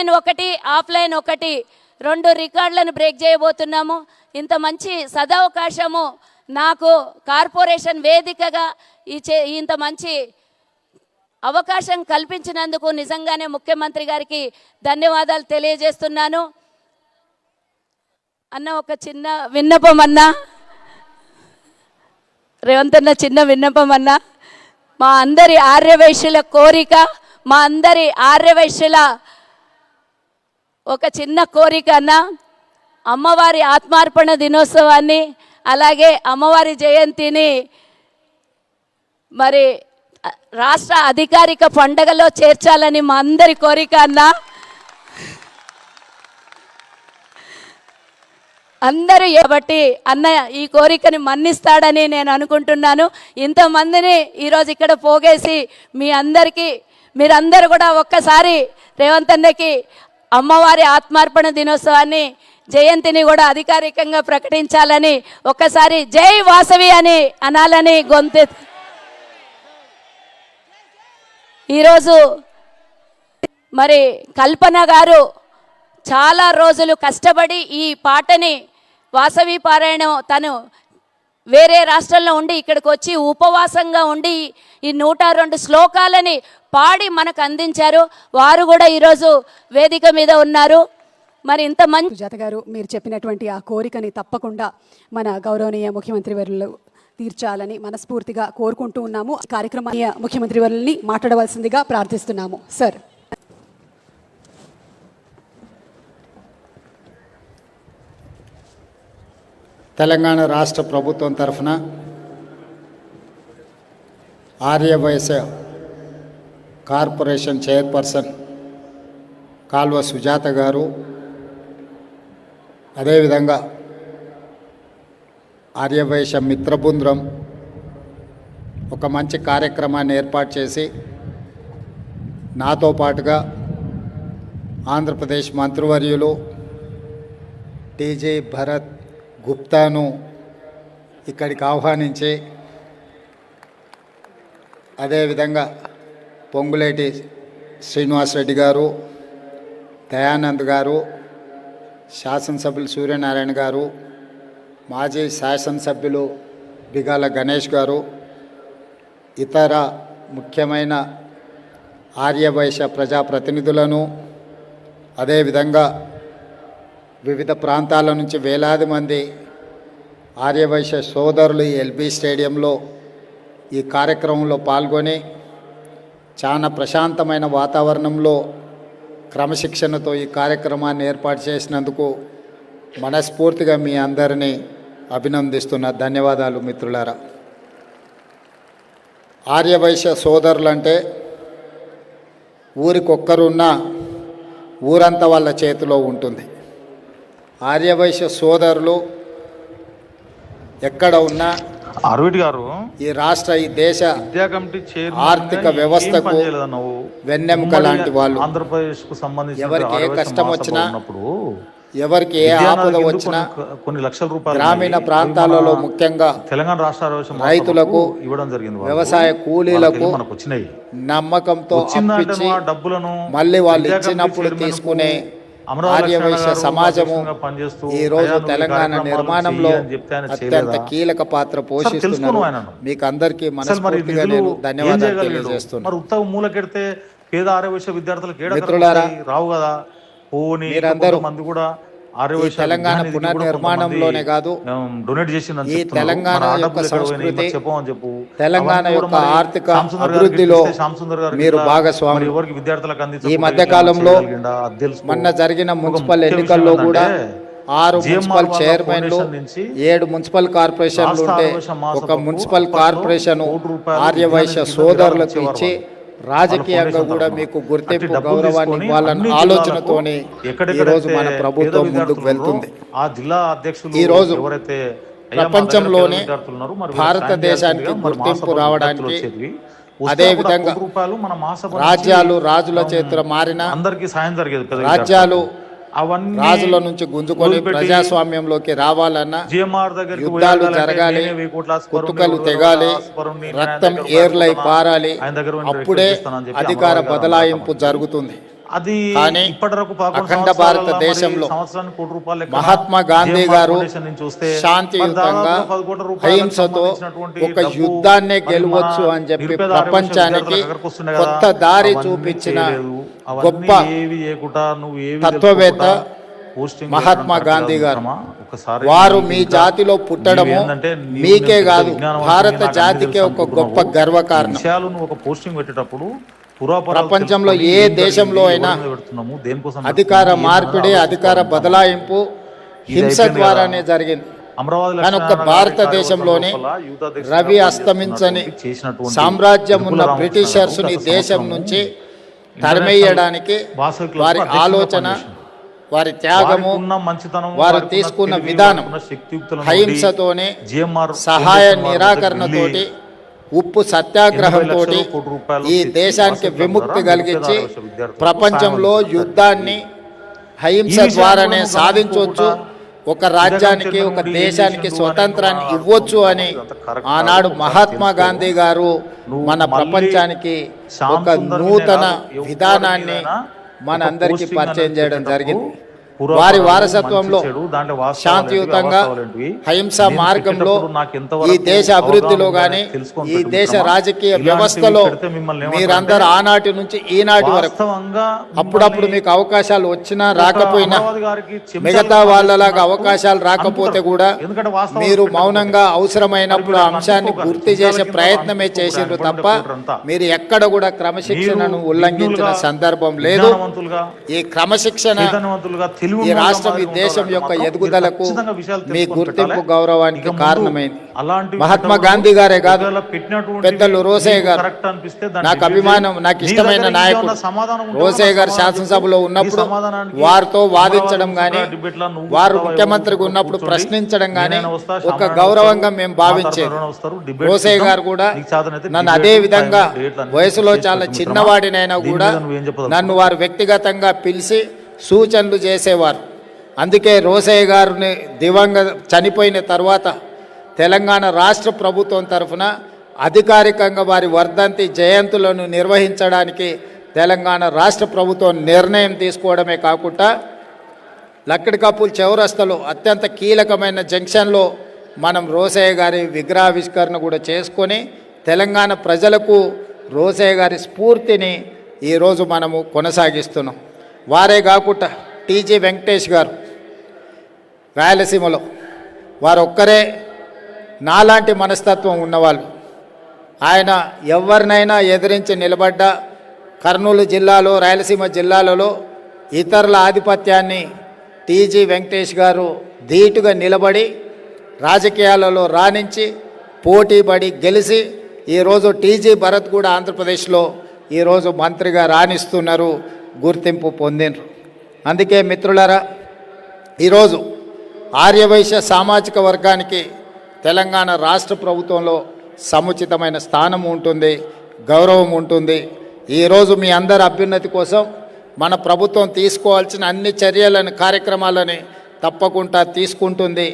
Online ఒకటి offline ఒకటి 2 రికార్డులను బ్రేక్ చేయబోతున్నాము. ఇంత మంచి సదవకాశము నాకు కార్పొరేషన్ వేదికగా ఇంత మంచి అవకాశం కల్పించినందుకు నిజంగానే ముఖ్యమంత్రి గారికి ధన్యవాదాలు తెలియజేస్తున్నాను. అన్న ఒక చిన్న విన్నపం అన్న, రేవంత్ అన్న చిన్న విన్నపం అన్న, మా అందరి ఆర్యవైశ్యుల కోరిక, మా అందరి ఆర్యవైశ్యుల ఒక చిన్న కోరిక అన్న, అమ్మవారి ఆత్మార్పణ దినోత్సవాన్ని అలాగే అమ్మవారి జయంతిని మరి రాష్ట్ర అధికారిక పండగలో చేర్చాలని మా అందరి కోరిక అన్న. అందరూ కాబట్టి అన్న ఈ కోరికని మన్నిస్తాడని నేను అనుకుంటున్నాను. ఇంతమందిని ఈరోజు ఇక్కడ పోగేసి మీ అందరికీ మీరందరూ కూడా ఒక్కసారి రేవంత్ అన్నకి అమ్మవారి ఆత్మార్పణ దినోత్సవాన్ని జయంతిని కూడా అధికారికంగా ప్రకటించాలని ఒక్కసారి జై వాసవి అని అనాలని గొంతె. ఈరోజు మరి కల్పన గారు చాలా రోజులు కష్టపడి ఈ పాటని వాసవి పారాయణం తను వేరే రాష్ట్రంలో ఉండి ఇక్కడికి వచ్చి ఉపవాసంగా ఉండి ఈ 102 శ్లోకాలని పాడి మనకు అందించారు. వారు కూడా ఈరోజు వేదిక మీద ఉన్నారు. మరి ఇంత మంచి సుజాత గారు, మీరు చెప్పినటువంటి ఆ కోరికని తప్పకుండా మన గౌరవనీయ ముఖ్యమంత్రి వర్యులు తీర్చాలని మనస్ఫూర్తిగా కోరుకుంటూ ఉన్నాము. కార్యక్రమాన్ని ముఖ్యమంత్రి వర్యుల్ని మాట్లాడవలసిందిగా ప్రార్థిస్తున్నాము. సార్. తెలంగాణ రాష్ట్ర ప్రభుత్వం తరఫున ఆర్యవైశ్య కార్పొరేషన్ చైర్పర్సన్ కాల్వ సుజాత గారు, అదేవిధంగా ఆర్యవైశ్య మిత్రబృందం ఒక మంచి కార్యక్రమాన్ని ఏర్పాటు చేసి నాతో పాటుగా ఆంధ్రప్రదేశ్ మంత్రివర్యులు టీజీ భరత్ గుప్తాను ఇక్కడికి ఆహ్వానించి, అదేవిధంగా పొంగులేటి శ్రీనివాసరెడ్డి గారు, దయానంద్ గారు, శాసనసభ్యులు సూర్యనారాయణ గారు, మాజీ శాసనసభ్యులు బిగాల గణేష్ గారు, ఇతర ముఖ్యమైన ఆర్యవైశ్య ప్రజాప్రతినిధులను, అదేవిధంగా వివిధ ప్రాంతాల నుంచి వేలాది మంది ఆర్యవైశ్య సోదరులు ఎల్బీ స్టేడియంలో ఈ కార్యక్రమంలో పాల్గొని చాలా ప్రశాంతమైన వాతావరణంలో క్రమశిక్షణతో ఈ కార్యక్రమాన్ని ఏర్పాటు చేసినందుకు మనస్ఫూర్తిగా మీ అందరినీ అభినందిస్తున్నా. ధన్యవాదాలు మిత్రులారా. ఆర్యవైశ్య సోదరులంటే ఊరికొక్కరున్నా ఊరంతా వాళ్ళ చేతిలో ఉంటుంది. ఆర్యవైశ్య సోదరులు ఎక్కడ ఉన్నా ఈ రాష్ట్ర ఈ దేశ ఆర్థిక వ్యవస్థకు వెన్నెముక లాంటి వాళ్ళు. ఎవరికి ఏ కష్టం వచ్చినా, ఎవరికి ఏ ఆపద వచ్చినా కొన్ని లక్షల రూపాయలు గ్రామీణ ప్రాంతాలలో ముఖ్యంగా తెలంగాణ రాష్ట్ర రైతులకు ఇవ్వడం జరిగింది. వ్యవసాయ కూలీలకు నమ్మకంతో డబ్బులను మళ్ళీ వాళ్ళు ఇచ్చినప్పుడు తీసుకునే ఆర్యవైశ్య సమాజము ఈ రోజు తెలంగాణ నిర్మాణంలో అత్యంత కీలక పాత్ర పోషిస్తున్నారు. మీకు అందరికీ మనస్ఫూర్తిగా నేను ధన్యవాదాలు తెలియజేస్తున్నాను. పేద ఆర్యవైశ్య విద్యార్థులకు మిత్రులారా, రావు కదా మీరందరూ ఈ తెలంగాణ పునర్నిర్మాణంలోనే కాదు, ఈ తెలంగాణ యొక్క సంస్కృతి, తెలంగాణ యొక్క ఆర్థిక అభివృద్ధిలో మీరు భాగస్వామి. ఈ మధ్య కాలంలో మొన్న జరిగిన మున్సిపల్ ఎన్నికల్లో కూడా 6 మున్సిపల్ చైర్మన్లు, 7 మున్సిపల్ కార్పొరేషన్లు ఉంటే ఒక మున్సిపల్ కార్పొరేషన్ ఆర్యవైశ్య సోదరులకు ఇచ్చి రాజకీయంగా కూడా మీకు గుర్తింపు గౌరవాన్ని ఇవ్వాలన్న ఆలోచనతోనే ఈరోజు మన ప్రభుత్వం ముందుకు వెళ్తుంది. ఈరోజు ప్రపంచంలోనే భారతదేశానికి గుర్తింపు రావడానికి, అదేవిధంగా రాజ్యాలు రాజుల చేతుల మారిన రాజ్యాలు రాజుల నుంచి గుంజుకొని ప్రజాస్వామ్యంలోకి రావాలన్నా యుద్ధాలు జరగాలి, కుతుకలు తెగాలి, రక్తం ఏర్లై పారాలి, అప్పుడే అధికార బదలాయింపు జరుగుతుంది. అది కానీ ఇప్పటివరకు అఖండ భారతదేశంలో మహాత్మా గాంధీ గారు శాంతియుతంగా అహింసతో ఒక యుద్ధాన్నే గెలవచ్చు అని చెప్పి ప్రపంచానికి కొత్త దారి చూపించిన గొప్ప తత్వవేత్త మహాత్మా గాంధీ గారు. వారు మీ జాతిలో పుట్టడము మీకే కాదు భారత జాతికే ఒక గొప్ప గర్వకారణం. ఒక పోస్టింగ్ పెట్టేటప్పుడు ప్రపంచంలో ఏ దేశంలో అయినా అధికార మార్పిడి, అధికార బదలాయింపు హింస ద్వారానే జరిగింది. కానీ ఒక్క భారతదేశంలోనే రవి అస్తమించని సామ్రాజ్యం ఉన్న బ్రిటిషర్స్ ని దేశం నుంచి తరిమేయడానికి వారి ఆలోచన, వారి త్యాగము, వారు తీసుకున్న విధానం అహింసతోనే, సహాయ నిరాకరణతోటి, ఉప్పు సత్యాగ్రహంతో ఈ దేశానికి విముక్తి కలిగించి ప్రపంచంలో యుద్ధాన్ని అహింస ద్వారానే సాధించవచ్చు, ఒక రాజ్యానికి, ఒక దేశానికి స్వతంత్రాన్ని ఇవ్వచ్చు అని ఆనాడు మహాత్మా గాంధీ గారు మన ప్రపంచానికి ఒక నూతన విధానాన్ని మనందరికీ పరిచయం చేయడం జరిగింది. వారి వారసత్వంలో శాంతియుతంగా అహింసా మార్గంలో ఈ దేశ అభివృద్ధిలో కానీ, ఈ దేశ రాజకీయ వ్యవస్థలో మీరందరూ ఆనాటి నుంచి ఈనాటి వరకు అప్పుడప్పుడు మీకు అవకాశాలు వచ్చినా రాకపోయినా, మిగతా వాళ్ళలాగా అవకాశాలు రాకపోతే కూడా మీరు మౌనంగా అవసరమైనప్పుడు ఆ అంశాన్ని గుర్తు చేసే ప్రయత్నమే చేసిండ్రు తప్ప మీరు ఎక్కడ కూడా క్రమశిక్షణను ఉల్లంఘించిన సందర్భం లేదు. ఈ క్రమశిక్షణ ఈ రాష్ట్రం, ఈ దేశం యొక్క ఎదుగుదలకు, మీ గుర్తింపు, గౌరవానికి కారణమైంది. మహాత్మా గాంధీ గారే కాదు, పెద్దలు రోసయ్య గారు నాకు అభిమానం, నాకు ఇష్టమైన నాయకుడు. రోసయ్య గారు శాసనసభలో ఉన్నప్పుడు వారితో వాదించడం కానీ, వారు ముఖ్యమంత్రిగా ఉన్నప్పుడు ప్రశ్నించడం కానీ ఒక గౌరవంగా మేము భావించేది. రోసయ్య గారు కూడా నన్ను అదే విధంగా వయసులో చాలా చిన్నవాడినైనా కూడా నన్ను వారు వ్యక్తిగతంగా పిలిచి సూచనలు చేసేవారు. అందుకే రోసయ్య గారిని చనిపోయిన తర్వాత తెలంగాణ రాష్ట్ర ప్రభుత్వం తరఫున అధికారికంగా వారి వర్ధంతి జయంతులను నిర్వహించడానికి తెలంగాణ రాష్ట్ర ప్రభుత్వం నిర్ణయం తీసుకోవడమే కాకుండా లక్కడికప్పుల చౌరస్తాలో అత్యంత కీలకమైన జంక్షన్లో మనం రోసయ్య గారి విగ్రహావిష్కరణ కూడా చేసుకొని తెలంగాణ ప్రజలకు రోసయ్య గారి స్ఫూర్తిని ఈరోజు మనము కొనసాగిస్తున్నాం. వారే కాకుండా టీజీ వెంకటేష్ గారు రాయలసీమలో వారు ఒక్కరే నాలాంటి మనస్తత్వం ఉన్నవాళ్ళు. ఆయన ఎవరినైనా ఎదిరించి నిలబడ్డ కర్నూలు జిల్లాలో, రాయలసీమ జిల్లాలలో ఇతరుల ఆధిపత్యాన్ని టీజీ వెంకటేష్ గారు ధీటుగా నిలబడి రాజకీయాలలో రాణించి పోటీపడి గెలిచి ఈరోజు టీజీ భరత్ కూడా ఆంధ్రప్రదేశ్లో ఈరోజు మంత్రిగా రాణిస్తున్నారు, గుర్తింపు పొందినరు. అందుకే మిత్రులారా, ఈరోజు ఆర్యవైశ్య సామాజిక వర్గానికి తెలంగాణ రాష్ట్ర ప్రభుత్వంలో సముచితమైన స్థానం ఉంటుంది, గౌరవం ఉంటుంది. ఈరోజు మీ అందరి అభ్యున్నతి కోసం మన ప్రభుత్వం తీసుకోవాల్సిన అన్ని చర్యలను, కార్యక్రమాలని తప్పకుండా తీసుకుంటుంది.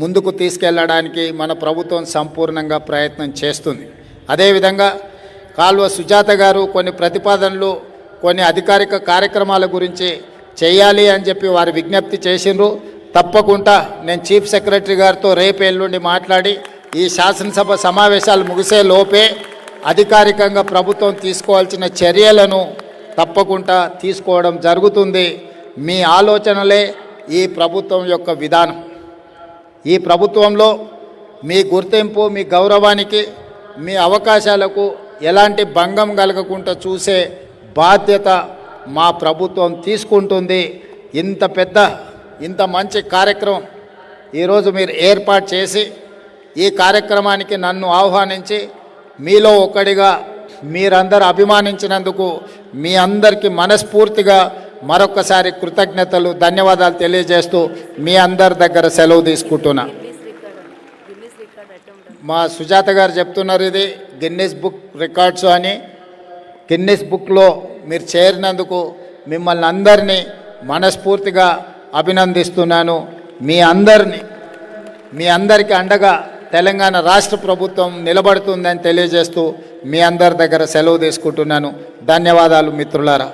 ముందుకు తీసుకెళ్ళడానికి మన ప్రభుత్వం సంపూర్ణంగా ప్రయత్నం చేస్తుంది. అదేవిధంగా కాల్వ సుజాత గారు కొన్ని ప్రతిపాదనలు, కొన్ని అధికారిక కార్యక్రమాల గురించి చేయాలి అని చెప్పి వారు విజ్ఞప్తి చేసిండ్రు. తప్పకుండా నేను చీఫ్ సెక్రటరీ గారితో రేపు ఎల్లుండి మాట్లాడి ఈ శాసనసభ సమావేశాలు ముగిసే లోపే అధికారికంగా ప్రభుత్వం తీసుకోవాల్సిన చర్యలను తప్పకుండా తీసుకోవడం జరుగుతుంది. మీ ఆలోచనలే ఈ ప్రభుత్వం యొక్క విధానం. ఈ ప్రభుత్వంలో మీ గుర్తింపు, మీ గౌరవానికి, మీ అవకాశాలకు ఎలాంటి భంగం కలగకుండా చూసే బాధ్యత మా ప్రభుత్వం తీసుకుంటుంది. ఇంత మంచి కార్యక్రమం ఈరోజు మీరు ఏర్పాటు చేసి ఈ కార్యక్రమానికి నన్ను ఆహ్వానించి మీలో ఒకడిగా మీరందరూ అభిమానించినందుకు మీ అందరికీ మనస్ఫూర్తిగా మరొకసారి కృతజ్ఞతలు, ధన్యవాదాలు తెలియజేస్తూ మీ అందరి దగ్గర సెలవు తీసుకుంటున్నా. మా సుజాత గారు చెప్తున్నారు ఇది గిన్నెస్ బుక్ రికార్డ్స్ అని. గిన్నెస్ బుక్లో మీరు చేరినందుకు మిమ్మల్ని అందరినీ మనస్ఫూర్తిగా అభినందిస్తున్నాను. మీ అందరికీ అండగా తెలంగాణ రాష్ట్ర ప్రభుత్వం నిలబడుతుందని తెలియజేస్తూ మీ అందరి దగ్గర సెలవు తీసుకుంటున్నాను. ధన్యవాదాలు మిత్రులారా.